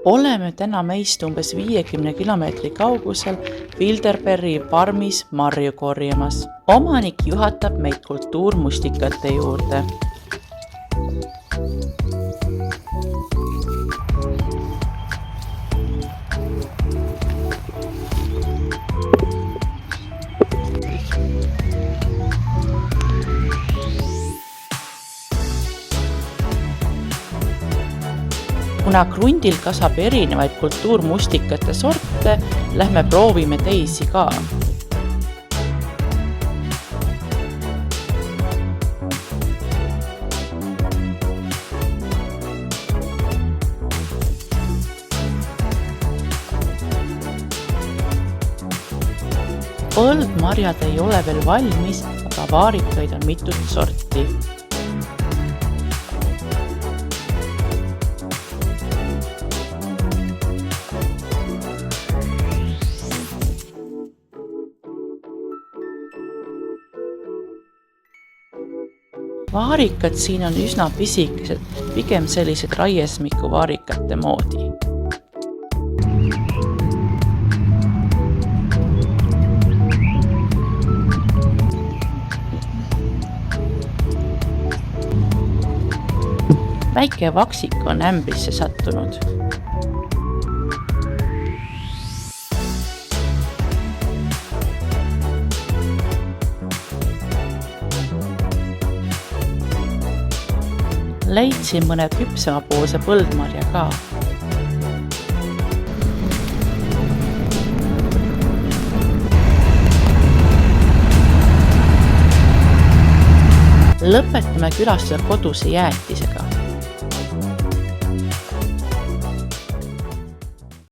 Oleme täna meist umbes 50 kilomeetri kaugusel Bilderbergi farmis marju korjamas. Omanik juhatab meid kultuurmustikate juurde. Kuna krundil kasvab erinevaid kultuurmustikate sorte, lähme proovime teisi ka. Põldmarjad ei ole veel valmis, aga vaarikaid on mitut sorti. Vaarikad siin on üsna pisikesed, pigem sellised raiesmiku vaarikate moodi. Väike vaksik on ämbrisse sattunud. Leidsin mõne küpsemapoolse põldmarja ka. Lõpetame külastada koduse jäätisega.